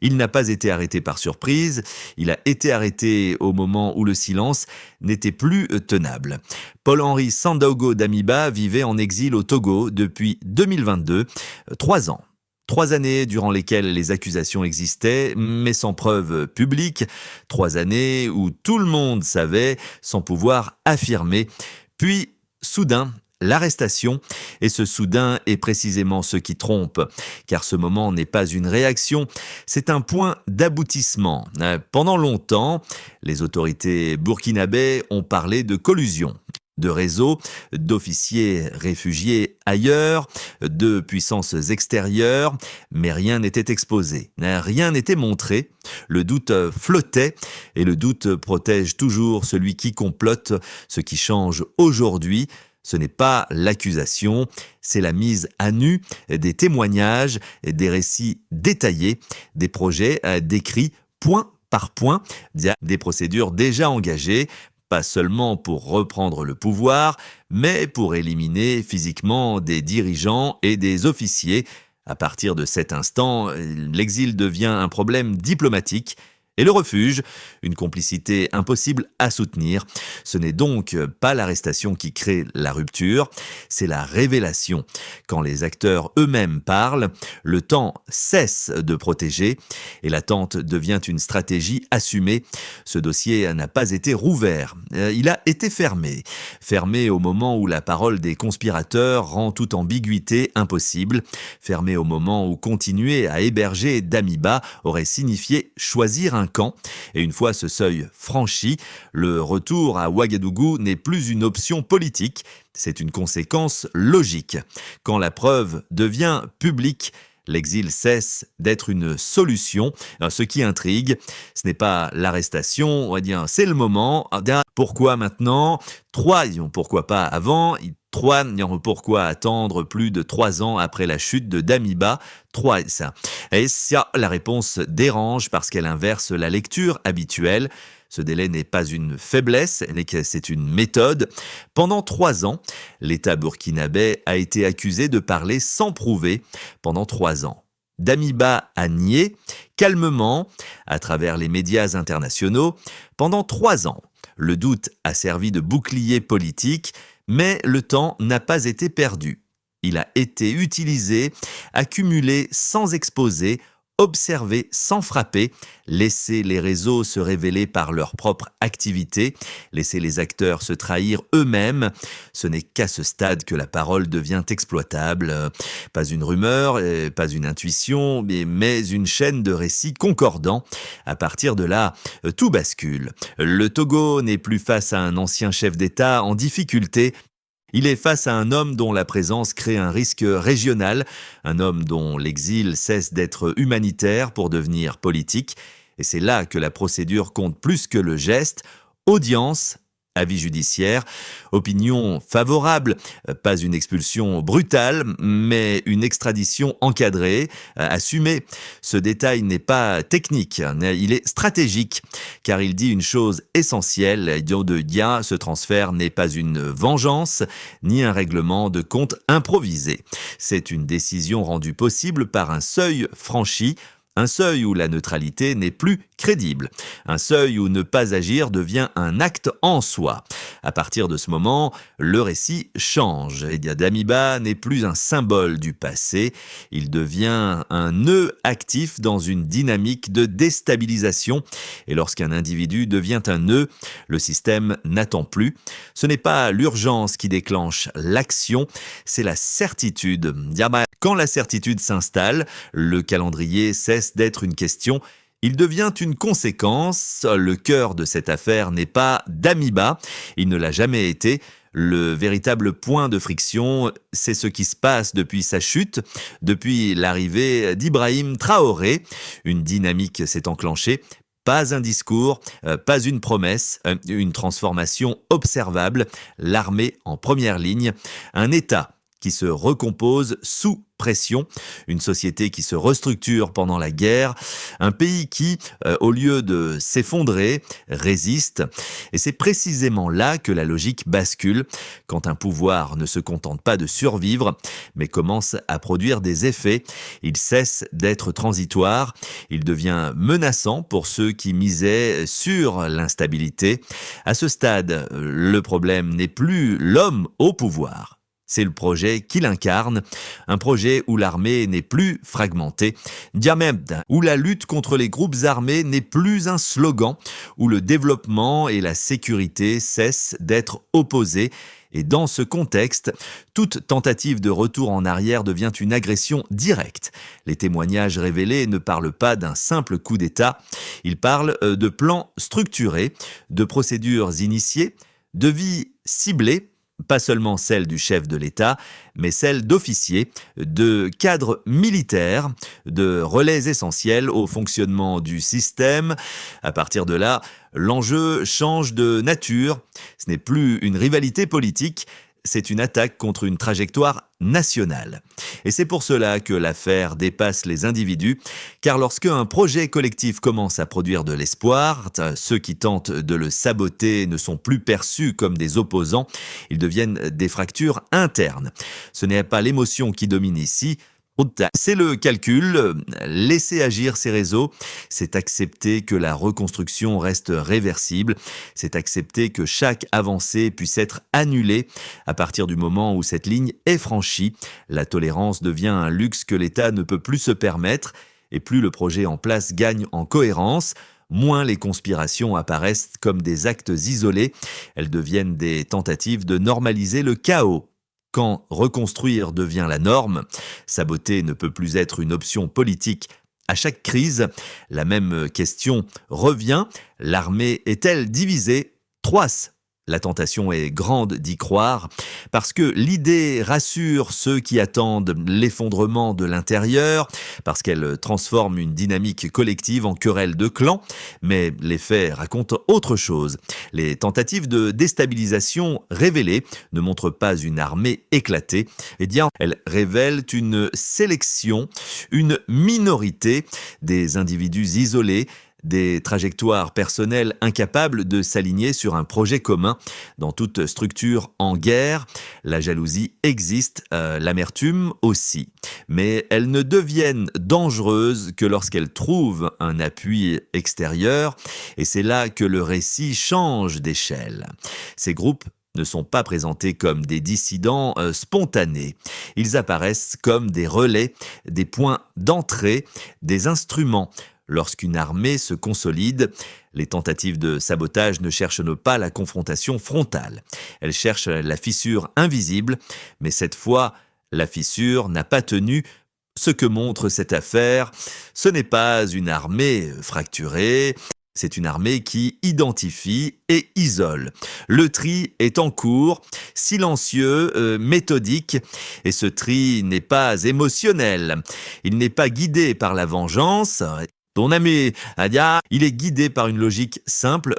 Il n'a pas été arrêté par surprise, il a été arrêté au moment où le silence n'était plus tenable. Paul-Henri Sandaogo Damiba vivait en exil au Togo depuis 2022, 3 ans. 3 années durant lesquelles les accusations existaient, mais sans preuve publique. 3 années où tout le monde savait, sans pouvoir affirmer. Puis, soudain, l'arrestation, et ce soudain est précisément ce qui trompe, car ce moment n'est pas une réaction, c'est un point d'aboutissement. Pendant longtemps, les autorités burkinabées ont parlé de collusion, de réseaux, d'officiers réfugiés ailleurs, de puissances extérieures, mais rien n'était exposé, rien n'était montré, le doute flottait, et le doute protège toujours celui qui complote. Ce qui change aujourd'hui, ce n'est pas l'accusation, c'est la mise à nu des témoignages, des récits détaillés, des projets décrits point par point, des procédures déjà engagées, pas seulement pour reprendre le pouvoir, mais pour éliminer physiquement des dirigeants et des officiers. À partir de cet instant, l'exil devient un problème diplomatique et le refuge, une complicité impossible à soutenir. Ce n'est donc pas l'arrestation qui crée la rupture, c'est la révélation. Quand les acteurs eux-mêmes parlent, le temps cesse de protéger et l'attente devient une stratégie assumée. Ce dossier n'a pas été rouvert, il a été fermé. Fermé au moment où la parole des conspirateurs rend toute ambiguïté impossible. Fermé au moment où continuer à héberger Damiba aurait signifié choisir un camp. Et une fois ce seuil franchi, le retour à Ouagadougou n'est plus une option politique, c'est une conséquence logique. Quand la preuve devient publique, l'exil cesse d'être une solution. Ce qui intrigue, ce n'est pas l'arrestation, on va dire, c'est le moment. Pourquoi maintenant ? Pourquoi pas avant ? Pourquoi attendre plus de 3 ans après la chute de Damiba ? Ça. Et ça, la réponse dérange parce qu'elle inverse la lecture habituelle. Ce délai n'est pas une faiblesse, c'est une méthode. Pendant 3 ans, l'État burkinabé a été accusé de parler sans prouver pendant 3 ans. Damiba a nié, calmement, à travers les médias internationaux, pendant 3 ans. Le doute a servi de bouclier politique, mais le temps n'a pas été perdu. Il a été utilisé, accumulé sans exposer, observé sans frapper, laisser les réseaux se révéler par leur propre activité, laisser les acteurs se trahir eux-mêmes. Ce n'est qu'à ce stade que la parole devient exploitable. Pas une rumeur, pas une intuition, mais une chaîne de récits concordants. À partir de là, tout bascule. Le Togo n'est plus face à un ancien chef d'État en difficulté. Il est face à un homme dont la présence crée un risque régional, un homme dont l'exil cesse d'être humanitaire pour devenir politique. Et c'est là que la procédure compte plus que le geste. Audience, avis judiciaire, opinion favorable, pas une expulsion brutale, mais une extradition encadrée, assumée. Ce détail n'est pas technique, il est stratégique, car il dit une chose essentielle. Ce transfert n'est pas une vengeance, ni un règlement de compte improvisé. C'est une décision rendue possible par un seuil franchi, un seuil où la neutralité n'est plus crédible. Un seuil où ne pas agir devient un acte en soi. À partir de ce moment, le récit change. Damiba n'est plus un symbole du passé. Il devient un nœud actif dans une dynamique de déstabilisation. Et lorsqu'un individu devient un nœud, le système n'attend plus. Ce n'est pas l'urgence qui déclenche l'action, c'est la certitude. Quand la certitude s'installe, le calendrier cesse d'être une question, il devient une conséquence. Le cœur de cette affaire n'est pas Damiba, il ne l'a jamais été. Le véritable point de friction, c'est ce qui se passe depuis sa chute, depuis l'arrivée d'Ibrahim Traoré. Une dynamique s'est enclenchée. Pas un discours, pas une promesse, une transformation observable, l'armée en première ligne, un État qui se recompose sous pression, une société qui se restructure pendant la guerre, un pays qui, au lieu de s'effondrer, résiste. Et c'est précisément là que la logique bascule, quand un pouvoir ne se contente pas de survivre, mais commence à produire des effets. Il cesse d'être transitoire, il devient menaçant pour ceux qui misaient sur l'instabilité. À ce stade, le problème n'est plus l'homme au pouvoir. C'est le projet qu'il incarne, un projet où l'armée n'est plus fragmentée, Diamède, où la lutte contre les groupes armés n'est plus un slogan, où le développement et la sécurité cessent d'être opposés. Et dans ce contexte, toute tentative de retour en arrière devient une agression directe. Les témoignages révélés ne parlent pas d'un simple coup d'État, ils parlent de plans structurés, de procédures initiées, de vies ciblées, pas seulement celle du chef de l'État, mais celle d'officiers, de cadres militaires, de relais essentiels au fonctionnement du système. À partir de là, l'enjeu change de nature. Ce n'est plus une rivalité politique, c'est une attaque contre une trajectoire nationale. Et c'est pour cela que l'affaire dépasse les individus, car lorsque un projet collectif commence à produire de l'espoir, ceux qui tentent de le saboter ne sont plus perçus comme des opposants, ils deviennent des fractures internes. Ce n'est pas l'émotion qui domine ici, c'est le calcul, laisser agir ces réseaux, c'est accepter que la reconstruction reste réversible, c'est accepter que chaque avancée puisse être annulée à partir du moment où cette ligne est franchie. La tolérance devient un luxe que l'État ne peut plus se permettre, et plus le projet en place gagne en cohérence, moins les conspirations apparaissent comme des actes isolés, elles deviennent des tentatives de normaliser le chaos. Quand reconstruire devient la norme, saboter ne peut plus être une option politique. À chaque crise, la même question revient. L'armée est-elle divisée? Troas. La tentation est grande d'y croire, parce que l'idée rassure ceux qui attendent l'effondrement de l'intérieur, parce qu'elle transforme une dynamique collective en querelle de clans, mais les faits racontent autre chose. Les tentatives de déstabilisation révélées ne montrent pas une armée éclatée, eh bien, elles révèlent une sélection, une minorité des individus isolés, des trajectoires personnelles incapables de s'aligner sur un projet commun. Dans toute structure en guerre, la jalousie existe, l'amertume aussi. Mais elles ne deviennent dangereuses que lorsqu'elles trouvent un appui extérieur, et c'est là que le récit change d'échelle. Ces groupes ne sont pas présentés comme des dissidents spontanés. Ils apparaissent comme des relais, des points d'entrée, des instruments. Lorsqu'une armée se consolide, les tentatives de sabotage ne cherchent pas la confrontation frontale. Elles cherchent la fissure invisible, mais cette fois, la fissure n'a pas tenu. Ce que montre cette affaire, ce n'est pas une armée fracturée, c'est une armée qui identifie et isole. Le tri est en cours, silencieux, méthodique, et ce tri n'est pas émotionnel. Il n'est pas guidé par la vengeance. Ton ami Adia, il est guidé par une logique simple.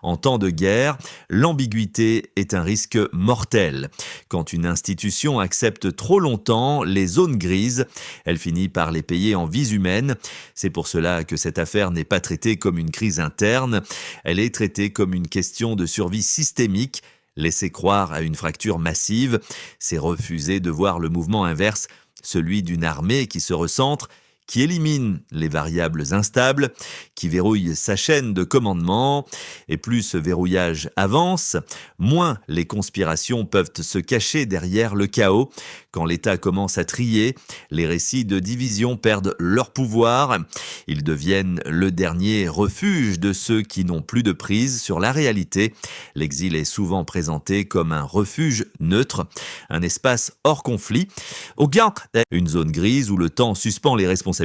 En temps de guerre, l'ambiguïté est un risque mortel. Quand une institution accepte trop longtemps les zones grises, elle finit par les payer en vies humaines. C'est pour cela que cette affaire n'est pas traitée comme une crise interne, elle est traitée comme une question de survie systémique. Laisser croire à une fracture massive, c'est refuser de voir le mouvement inverse, celui d'une armée qui se recentre, qui élimine les variables instables, qui verrouille sa chaîne de commandement, et plus ce verrouillage avance, moins les conspirations peuvent se cacher derrière le chaos. Quand l'État commence à trier, les récits de division perdent leur pouvoir, ils deviennent le dernier refuge de ceux qui n'ont plus de prise sur la réalité. L'exil est souvent présenté comme un refuge neutre, un espace hors conflit, une zone grise où le temps suspend les responsabilités,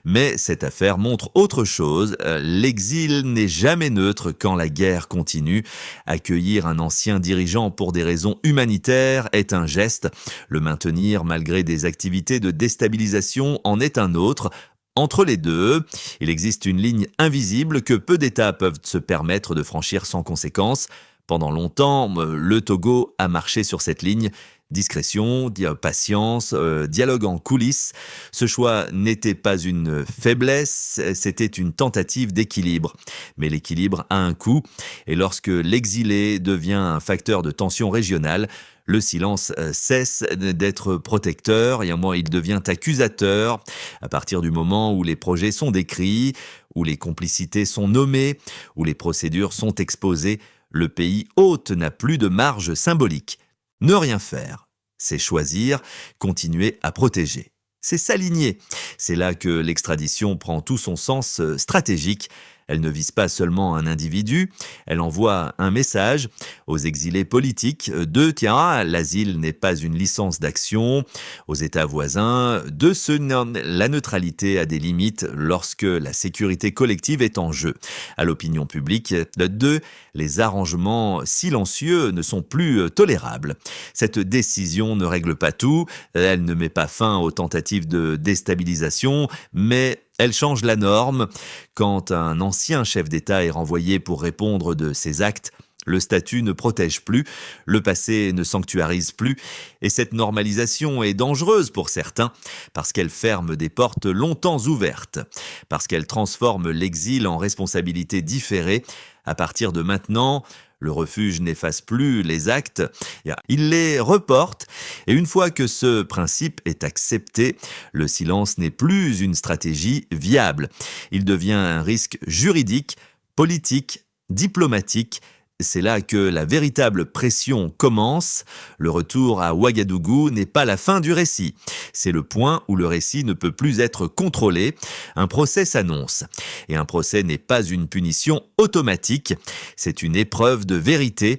mais cette affaire montre autre chose. L'exil n'est jamais neutre quand la guerre continue. Accueillir un ancien dirigeant pour des raisons humanitaires est un geste. Le maintenir malgré des activités de déstabilisation en est un autre. Entre les deux, il existe une ligne invisible que peu d'États peuvent se permettre de franchir sans conséquence. Pendant longtemps, le Togo a marché sur cette ligne. Discrétion, patience, dialogue en coulisses. Ce choix n'était pas une faiblesse, c'était une tentative d'équilibre. Mais l'équilibre a un coût, et lorsque l'exilé devient un facteur de tension régionale, le silence cesse d'être protecteur et à un moment il devient accusateur à partir du moment où les projets sont décrits, où les complicités sont nommées, où les procédures sont exposées. Le pays hôte n'a plus de marge symbolique. Ne rien faire, c'est choisir, continuer à protéger. C'est s'aligner. C'est là que l'extradition prend tout son sens stratégique. Elle ne vise pas seulement un individu, elle envoie un message aux exilés politiques de tiens, l'asile n'est pas une licence d'action, aux États voisins de la neutralité a des limites lorsque la sécurité collective est en jeu. À l'opinion publique, de les arrangements silencieux ne sont plus tolérables. Cette décision ne règle pas tout, elle ne met pas fin aux tentatives de déstabilisation, mais elle change la norme. Quand un ancien chef d'État est renvoyé pour répondre de ses actes, le statut ne protège plus, le passé ne sanctuarise plus, et cette normalisation est dangereuse pour certains, parce qu'elle ferme des portes longtemps ouvertes, parce qu'elle transforme l'exil en responsabilité différée. À partir de maintenant, le refuge n'efface plus les actes, il les reporte, et une fois que ce principe est accepté, le silence n'est plus une stratégie viable. Il devient un risque juridique, politique, diplomatique. C'est là que la véritable pression commence. Le retour à Ouagadougou n'est pas la fin du récit. C'est le point où le récit ne peut plus être contrôlé. Un procès s'annonce. Et un procès n'est pas une punition automatique. C'est une épreuve de vérité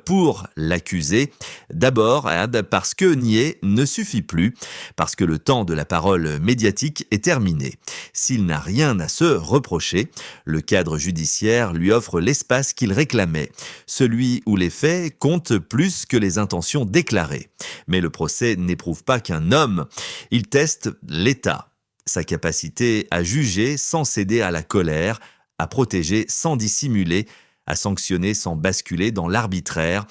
pour l'accusé. D'abord, parce que nier ne suffit plus. Parce que le temps de la parole médiatique est terminé. S'il n'a rien à se reprocher, le cadre judiciaire lui offre l'espace qu'il réclamait. Celui où les faits comptent plus que les intentions déclarées. Mais le procès n'éprouve pas qu'un homme, il teste l'État, sa capacité à juger sans céder à la colère, à protéger sans dissimuler, à sanctionner sans basculer dans l'arbitraire.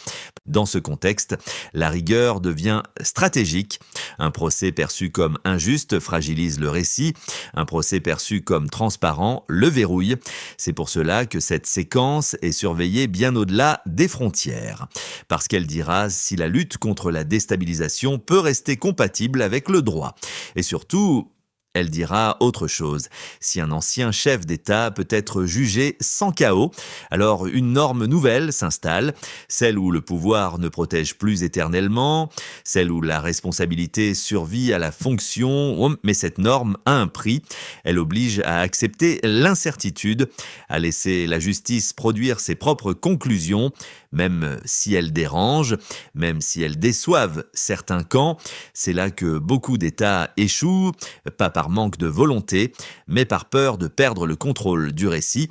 Dans ce contexte, la rigueur devient stratégique. Un procès perçu comme injuste fragilise le récit. Un procès perçu comme transparent le verrouille. C'est pour cela que cette séquence est surveillée bien au-delà des frontières. Parce qu'elle dira si la lutte contre la déstabilisation peut rester compatible avec le droit. Et surtout, elle dira autre chose. Si un ancien chef d'État peut être jugé sans chaos, alors une norme nouvelle s'installe, celle où le pouvoir ne protège plus éternellement, celle où la responsabilité survit à la fonction, mais cette norme a un prix. Elle oblige à accepter l'incertitude, à laisser la justice produire ses propres conclusions, même si elles dérangent, même si elles déçoivent certains camps. C'est là que beaucoup d'États échouent, pas par manque de volonté, mais par peur de perdre le contrôle du récit.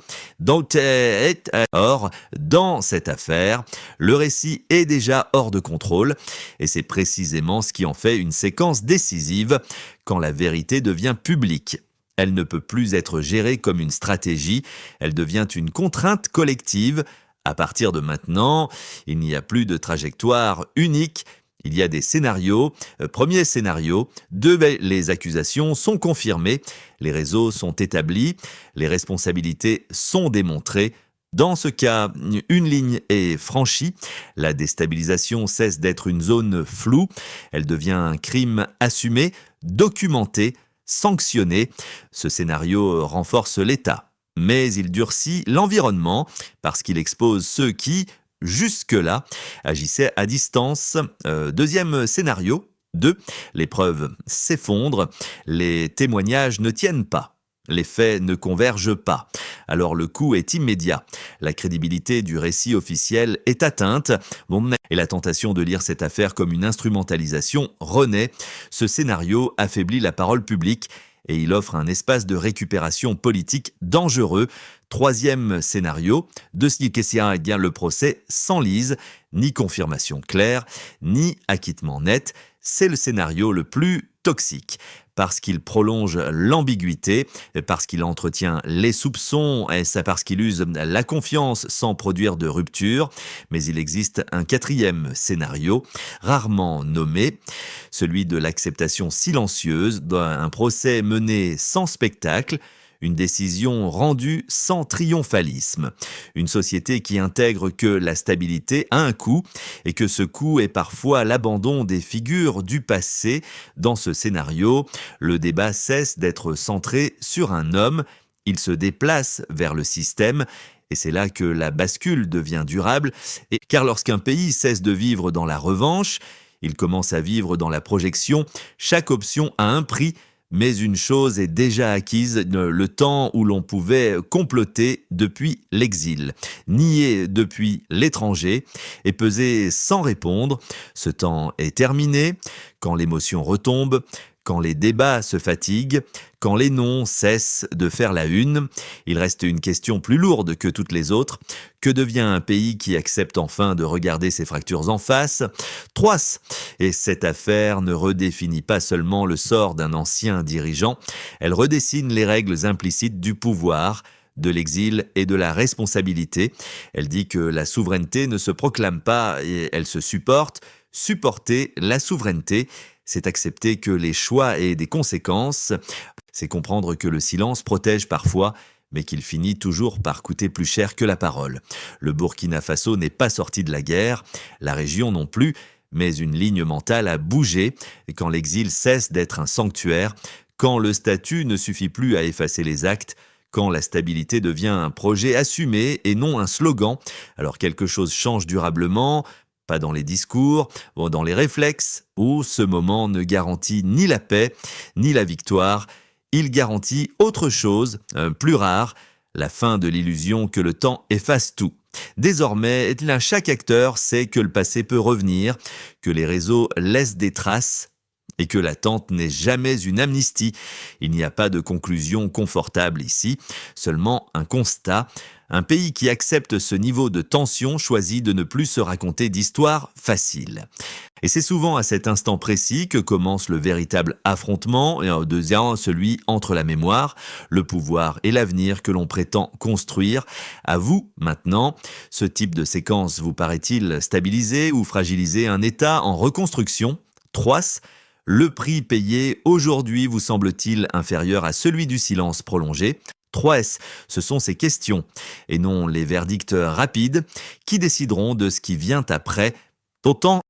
Or, dans cette affaire, le récit est déjà hors de contrôle, et c'est précisément ce qui en fait une séquence décisive quand la vérité devient publique. Elle ne peut plus être gérée comme une stratégie, elle devient une contrainte collective. À partir de maintenant, il n'y a plus de trajectoire unique. Il y a des scénarios. Premier scénario, les accusations sont confirmées, les réseaux sont établis, les responsabilités sont démontrées. Dans ce cas, une ligne est franchie, la déstabilisation cesse d'être une zone floue, elle devient un crime assumé, documenté, sanctionné. Ce scénario renforce l'État, mais il durcit l'environnement parce qu'il expose ceux qui, jusque-là, agissaient à distance. Deuxième scénario, 2. Les preuves s'effondrent, les témoignages ne tiennent pas, les faits ne convergent pas. Alors le coup est immédiat. La crédibilité du récit officiel est atteinte. Et la tentation de lire cette affaire comme une instrumentalisation renaît. Ce scénario affaiblit la parole publique et il offre un espace de récupération politique dangereux, Troisième scénario, de Snikessia, le procès s'enlise, ni confirmation claire, ni acquittement net. C'est le scénario le plus toxique, parce qu'il prolonge l'ambiguïté, parce qu'il entretient les soupçons, et ça parce qu'il use la confiance sans produire de rupture. Mais il existe un quatrième scénario, rarement nommé, celui de l'acceptation silencieuse d'un procès mené sans spectacle, une décision rendue sans triomphalisme. Une société qui intègre que la stabilité a un coût et que ce coût est parfois l'abandon des figures du passé. Dans ce scénario, le débat cesse d'être centré sur un homme, il se déplace vers le système. Et c'est là que la bascule devient durable, car lorsqu'un pays cesse de vivre dans la revanche, il commence à vivre dans la projection. Chaque option a un prix, mais une chose est déjà acquise, le temps où l'on pouvait comploter depuis l'exil, nier depuis l'étranger et peser sans répondre. Ce temps est terminé quand l'émotion retombe, quand les débats se fatiguent, quand les noms cessent de faire la une. Il reste une question plus lourde que toutes les autres. Que devient un pays qui accepte enfin de regarder ses fractures en face? Troas. Et cette affaire ne redéfinit pas seulement le sort d'un ancien dirigeant, elle redessine les règles implicites du pouvoir, de l'exil et de la responsabilité. Elle dit que la souveraineté ne se proclame pas et elle se supporte. Supporter la souveraineté, c'est accepter que les choix aient des conséquences. C'est comprendre que le silence protège parfois, mais qu'il finit toujours par coûter plus cher que la parole. Le Burkina Faso n'est pas sorti de la guerre, la région non plus, mais une ligne mentale a bougé quand l'exil cesse d'être un sanctuaire, quand le statut ne suffit plus à effacer les actes, quand la stabilité devient un projet assumé et non un slogan. Alors quelque chose change durablement, pas dans les discours, dans les réflexes, où ce moment ne garantit ni la paix, ni la victoire. Il garantit autre chose, plus rare, la fin de l'illusion que le temps efface tout. Désormais, chaque acteur sait que le passé peut revenir, que les réseaux laissent des traces, et que l'attente n'est jamais une amnistie. Il n'y a pas de conclusion confortable ici, seulement un constat. Un pays qui accepte ce niveau de tension choisit de ne plus se raconter d'histoires faciles. Et c'est souvent à cet instant précis que commence le véritable affrontement, et deuxième, celui entre la mémoire, le pouvoir et l'avenir que l'on prétend construire. À vous, maintenant, ce type de séquence vous paraît-il stabiliser ou fragiliser un État en reconstruction? Troas. Le prix payé aujourd'hui vous semble-t-il inférieur à celui du silence prolongé? 3S, ce sont ces questions, et non les verdicts rapides, qui décideront de ce qui vient après. Autant